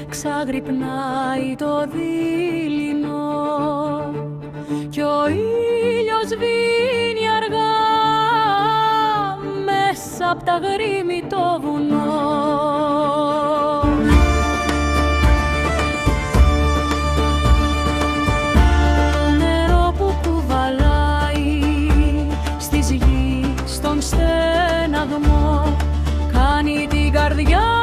Ξαγρυπνάει το δειλινό κι ο ήλιος σβήνει αργά μέσα απ' τα γρήμη το βουνό. Το νερό που κουβαλάει στις γη στον στεναγμό κάνει την καρδιά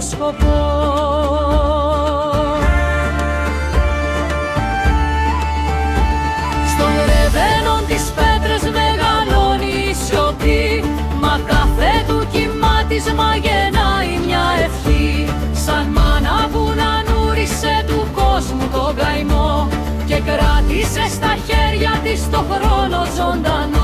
σκοπό. Στον ρεβένον τις πέτρες μεγαλώνει η σιωπή, μα κάθε του κυματίσμα γεννάει μια ευχή, σαν μάνα που νανούρισε του κόσμου τον καημό και κράτησε στα χέρια της το χρόνο ζωντανό.